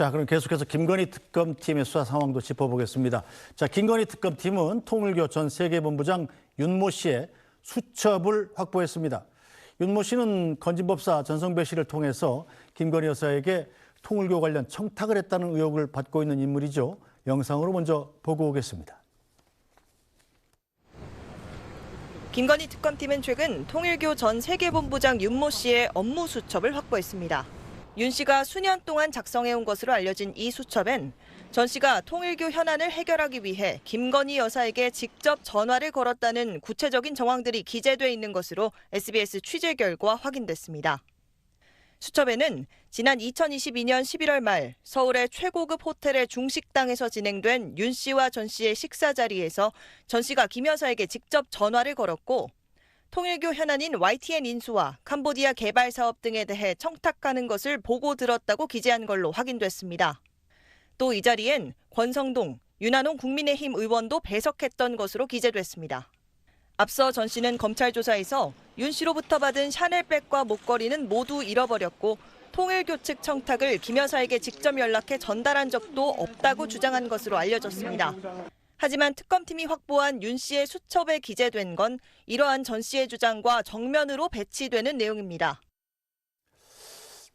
자, 그럼 계속해서 김건희 특검팀의 수사 상황도 짚어보겠습니다. 자, 김건희 특검팀은 통일교 전 세계본부장 윤모 씨의 수첩을 확보했습니다. 윤모 씨는 건진법사 전성배 씨를 통해서 김건희 여사에게 통일교 관련 청탁을 했다는 의혹을 받고 있는 인물이죠. 영상으로 먼저 보고 오겠습니다. 김건희 특검팀은 최근 통일교 전 세계본부장 윤모 씨의 업무 수첩을 확보했습니다. 윤 씨가 수년 동안 작성해온 것으로 알려진 이 수첩엔 전 씨가 통일교 현안을 해결하기 위해 김건희 여사에게 직접 전화를 걸었다는 구체적인 정황들이 기재돼 있는 것으로 SBS 취재 결과 확인됐습니다. 수첩에는 지난 2022년 11월 말 서울의 최고급 호텔의 중식당에서 진행된 윤 씨와 전 씨의 식사 자리에서 전 씨가 김 여사에게 직접 전화를 걸었고 통일교 현안인 YTN 인수와 캄보디아 개발 사업 등에 대해 청탁하는 것을 보고 들었다고 기재한 걸로 확인됐습니다. 또 이 자리엔 권성동, 윤한홍 국민의힘 의원도 배석했던 것으로 기재됐습니다. 앞서 전 씨는 검찰 조사에서 윤 씨로부터 받은 샤넬백과 목걸이는 모두 잃어버렸고 통일교 측 청탁을 김 여사에게 직접 연락해 전달한 적도 없다고 주장한 것으로 알려졌습니다. 하지만 특검팀이 확보한 윤 씨의 수첩에 기재된 건 이러한 전 씨의 주장과 정면으로 배치되는 내용입니다.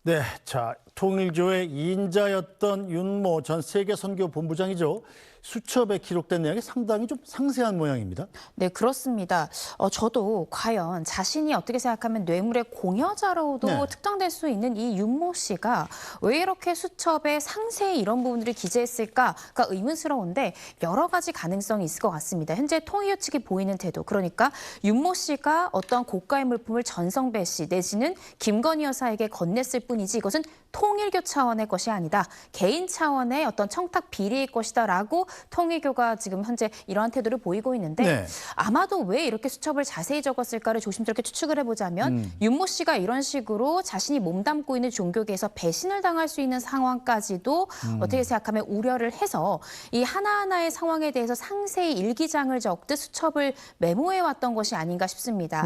네, 자, 통일교의 2인자였던 윤모 전 세계선교본부장이죠. 수첩에 기록된 내용이 상당히 좀 상세한 모양입니다. 네, 그렇습니다. 저도 과연 자신이 어떻게 생각하면 뇌물의 공여자로도 특정될 수 있는 이 윤모 씨가 왜 이렇게 수첩에 상세히 이런 부분들을 기재했을까가 의문스러운데 여러 가지 가능성이 있을 것 같습니다. 현재 통일교 측이 보이는 태도, 그러니까 윤모 씨가 어떤 고가의 물품을 전성배 씨 내지는 김건희 여사에게 건넸을 뿐이지 이것은 통일교 차원의 것이 아니다. 개인 차원의 어떤 청탁 비리일 것이다라고 통일교가 지금 현재 이러한 태도를 보이고 있는데 아마도 왜 이렇게 수첩을 자세히 적었을까를 조심스럽게 추측을 해보자면 윤모 씨가 이런 식으로 자신이 몸담고 있는 종교계에서 배신을 당할 수 있는 상황까지도 어떻게 생각하면 우려를 해서 이 하나하나의 상황에 대해서 상세히 일기장을 적듯 수첩을 메모해왔던 것이 아닌가 싶습니다.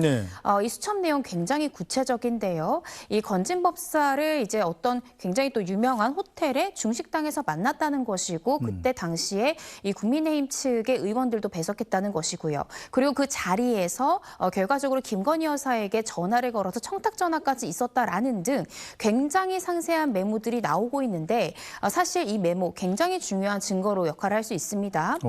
이 수첩 내용 굉장히 구체적인데요. 이 건진법사를 이제 어떤 굉장히 또 유명한 호텔의 중식당에서 만났다는 것이고 그때 당시에 이 국민의힘 측의 의원들도 배석했다는 것이고요. 그리고 그 자리에서 결과적으로 김건희 여사에게 전화를 걸어서 청탁 전화까지 있었다라는 등 굉장히 상세한 메모들이 나오고 있는데 사실 이 메모 굉장히 중요한 증거로 역할을 할 수 있습니다.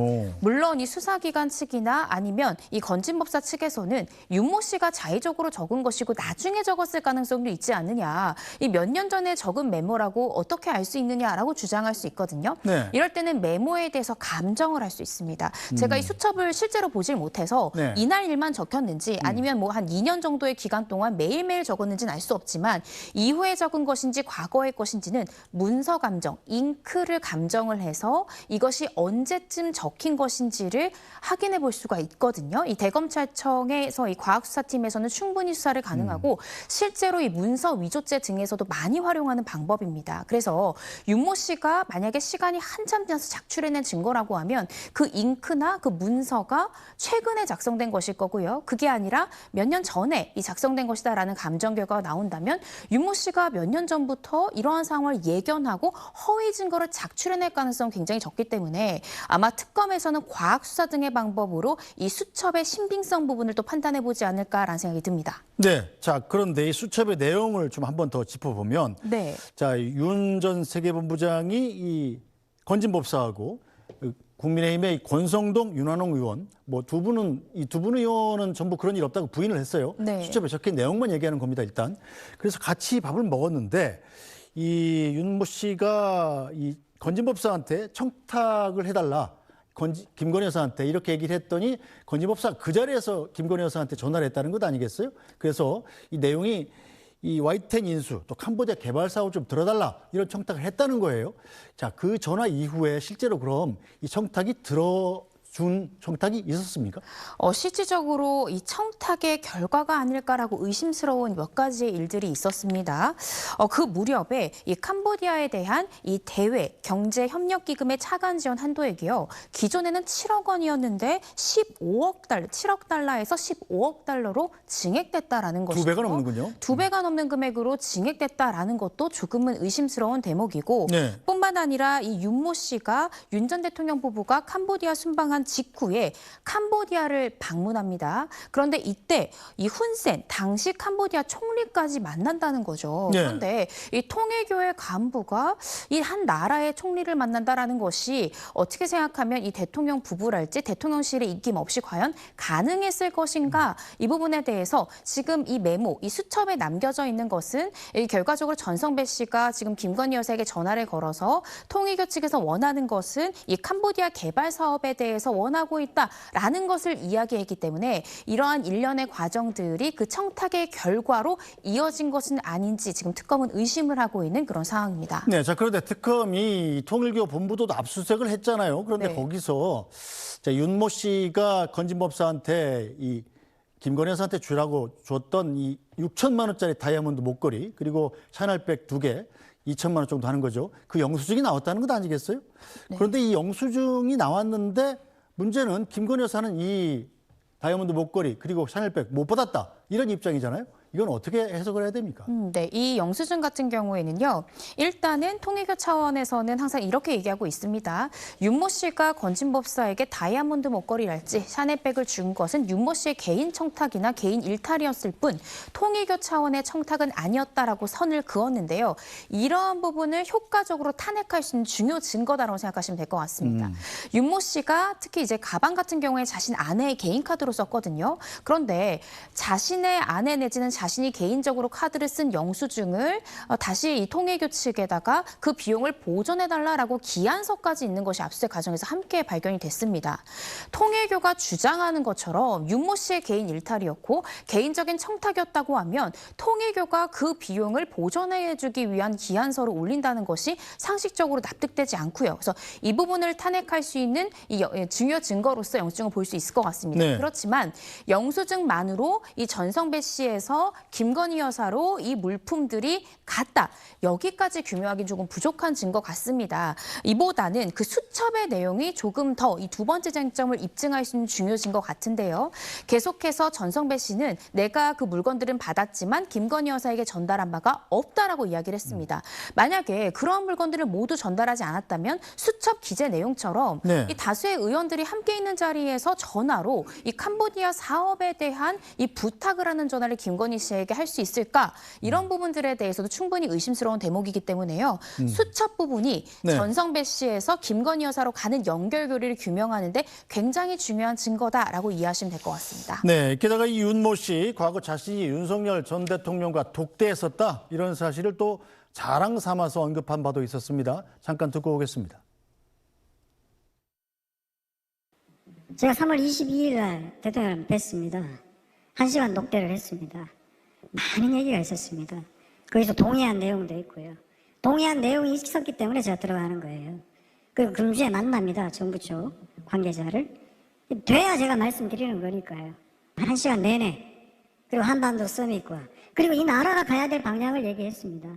물론 이 수사기관 측이나 아니면 이 건진법사 측에서는 윤모 씨가 자의적으로 적은 것이고 나중에 적었을 가능성도 있지 않느냐. 이 몇 년 전에 적은 메모라고 어떻게 알 수 있느냐라고 주장할 수 있거든요. 이럴 때는 메모에 대해서 감정을 할 수 있습니다. 제가 이 수첩을 실제로 보질 못해서 이날 일만 적혔는지 아니면 뭐 한 2년 정도의 기간 동안 매일매일 적었는지는 알 수 없지만 이후에 적은 것인지 과거의 것인지는 문서 감정, 잉크를 감정을 해서 이것이 언제쯤 적힌 것인지를 확인해 볼 수가 있거든요. 이 대검찰청에서 이 과학수사팀에서는 충분히 수사를 가능하고 실제로 이 문서 위조죄 등에서도 많이 활용하는 방법입니다. 그래서 윤모 씨가 만약에 시간이 한참 지나서 작출해낸 증거라고 하면 그 잉크나 그 문서가 최근에 작성된 것일 거고요. 그게 아니라 몇 년 전에 이 작성된 것이다라는 감정 결과가 나온다면 윤모 씨가 몇 년 전부터 이러한 상황을 예견하고 허위 증거를 작출해낼 가능성은 굉장히 적기 때문에 아마 특검에서는 과학수사 등의 방법으로 이 수첩의 신빙성 부분을 또 판단해보지 않을까라는 생각이 듭니다. 네, 자, 그런데 이 수첩의 내용을 좀 한 번 더 짚어보면 자, 윤 전 세계본부장이 이 건진법사하고 국민의힘의 권성동, 윤한홍 의원 뭐 이 두 분 의원은 전부 그런 일 없다고 부인을 했어요. 수첩에 적힌 내용만 얘기하는 겁니다, 일단. 그래서 같이 밥을 먹었는데 이 윤모 씨가 이 건진법사한테 청탁을 해달라. 김건희 여사한테 이렇게 얘기를 했더니 건진법사가 그 자리에서 김건희 여사한테 전화를 했다는 것 아니겠어요? 그래서 이 내용이 이 YTN 인수 또 캄보디아 개발 사업 좀 들어달라 이런 청탁을 했다는 거예요. 자, 그 전화 이후에 실제로 그럼 이 청탁이 준 청탁이 있었습니까? 실질적으로 이 청탁의 결과가 아닐까라고 의심스러운 몇 가지의 일들이 있었습니다. 그 무렵에 이 캄보디아에 대한 이 대외 경제협력기금의 차관 지원 한도액이요. 기존에는 7억 원이었는데 7억 달러에서 15억 달러로 증액됐다라는 것이죠. 2배가 넘는군요. 2배가 넘는 금액으로 증액됐다라는 것도 조금은 의심스러운 대목이고 네. 뿐만 아니라 이 윤모 씨가 윤 전 대통령 부부가 캄보디아 순방한 직후에 캄보디아를 방문합니다. 그런데 이때 이 훈센 당시 캄보디아 총리까지 만난다는 거죠. 네. 그런데 이 통일교회 간부가 이 한 나라의 총리를 만난다라는 것이 어떻게 생각하면 이 대통령 부부랄지 대통령실의 입김 없이 과연 가능했을 것인가? 이 부분에 대해서 지금 이 메모, 이 수첩에 남겨져 있는 것은 결과적으로 전성배 씨가 지금 김건희 여사에게 전화를 걸어서 통일교 측에서 원하는 것은 이 캄보디아 개발 사업에 대해서 원하고 있다라는 것을 이야기했기 때문에 이러한 일련의 과정들이 그 청탁의 결과로 이어진 것은 아닌지 지금 특검은 의심을 하고 있는 그런 상황입니다. 네, 자 그런데 특검이 통일교 본부도 압수수색을 했잖아요. 그런데 네. 거기서 자, 윤모 씨가 건진법사한테 이 김건희 여사한테 주라고 줬던 이 6천만 원짜리 다이아몬드 목걸이 그리고 샤넬백 2개 2천만 원 정도 하는 거죠. 그 영수증이 나왔다는 것 아니겠어요? 네. 그런데 이 영수증이 나왔는데 문제는 김건희 여사는 이 다이아몬드 목걸이 그리고 샤넬백 못 받았다 이런 입장이잖아요. 이건 어떻게 해석을 해야 됩니까? 네, 이 영수증 같은 경우에는요. 일단은 통일교 차원에서는 항상 이렇게 얘기하고 있습니다. 윤모 씨가 건진법사에게 다이아몬드 목걸이랄지 샤넬백을 준 것은 윤모 씨의 개인 청탁이나 개인 일탈이었을 뿐 통일교 차원의 청탁은 아니었다라고 선을 그었는데요. 이러한 부분을 효과적으로 탄핵할 수 있는 중요 증거다라고 생각하시면 될 것 같습니다. 윤모 씨가 특히 이제 가방 같은 경우에 자신 아내의 개인 카드로 썼거든요. 그런데 자신의 아내 내지는 자신이 개인적으로 카드를 쓴 영수증을 다시 이 통일교 측에다가 그 비용을 보전해달라라고 기한서까지 있는 것이 압수수색 과정에서 함께 발견이 됐습니다. 통일교가 주장하는 것처럼 윤모 씨의 개인 일탈이었고 개인적인 청탁이었다고 하면 통일교가 그 비용을 보전해주기 위한 기한서를 올린다는 것이 상식적으로 납득되지 않고요. 그래서 이 부분을 탄핵할 수 있는 이 중요 증거로서 영수증을 볼 수 있을 것 같습니다. 네. 그렇지만 영수증만으로 이 전성배 씨에서 김건희 여사로 이 물품들이 갔다. 여기까지 규명하기 조금 부족한 증거 같습니다. 이보다는 그 수첩의 내용이 조금 더 이 두 번째 쟁점을 입증할 수 있는 중요 증거 같은데요. 계속해서 전성배 씨는 내가 그 물건들은 받았지만 김건희 여사에게 전달한 바가 없다라고 이야기를 했습니다. 만약에 그러한 물건들을 모두 전달하지 않았다면 수첩 기재 내용처럼 네. 이 다수의 의원들이 함께 있는 자리에서 전화로 이 캄보디아 사업에 대한 이 부탁을 하는 전화를 김건희 씨에게 할 수 있을까? 이런 부분들에 대해서도 충분히 의심스러운 대목이기 때문에요. 수첩 부분이 네. 전성배 씨에서 김건희 여사로 가는 연결고리를 규명하는데 굉장히 중요한 증거다라고 이해하시면 될 것 같습니다. 네, 게다가 이 윤모 씨 과거 자신이 윤석열 전 대통령과 독대했었다 이런 사실을 또 자랑 삼아서 언급한 바도 있었습니다. 잠깐 듣고 오겠습니다. 제가 3월 22일 날 대통령을 뵀습니다. 1시간 독대를 했습니다. 많은 얘기가 있었습니다. 거기서 동의한 내용도 있고요. 동의한 내용이 있었기 때문에 제가 들어가는 거예요. 그리고 금주에 만납니다. 정부 쪽 관계자를. 돼야 제가 말씀드리는 거니까요. 1시간 내내. 그리고 한반도 서밋과 그리고 이 나라가 가야 될 방향을 얘기했습니다.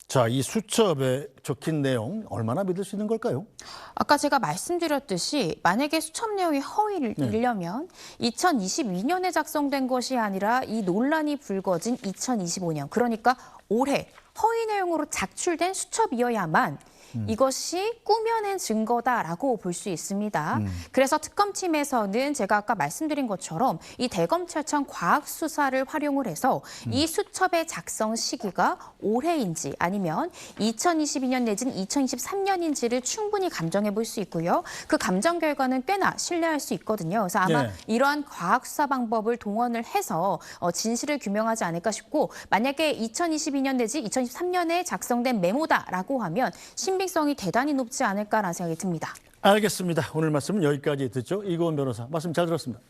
자, 이 수첩에 적힌 내용 얼마나 믿을 수 있는 걸까요? 아까 제가 말씀드렸듯이 만약에 수첩 내용이 허위이려면 2022년에 작성된 것이 아니라 이 논란이 불거진 2025년, 그러니까 올해 허위 내용으로 작출된 수첩이어야만 이것이 꾸며낸 증거다라고 볼 수 있습니다. 그래서 특검팀에서는 제가 아까 말씀드린 것처럼 이 대검찰청 과학수사를 활용을 해서 이 수첩의 작성 시기가 올해인지 아니면 2022년 내지는 2023년인지를 충분히 감정해 볼 수 있고요. 그 감정 결과는 꽤나 신뢰할 수 있거든요. 그래서 아마 네. 이러한 과학수사 방법을 동원을 해서 진실을 규명하지 않을까 싶고 만약에 2022년 내지 2023년에 작성된 메모다라고 하면 신빙성이 대단히 높지 않을까라는 생각이 듭니다. 알겠습니다. 오늘 말씀은 여기까지 듣죠. 이고은 변호사 말씀 잘 들었습니다.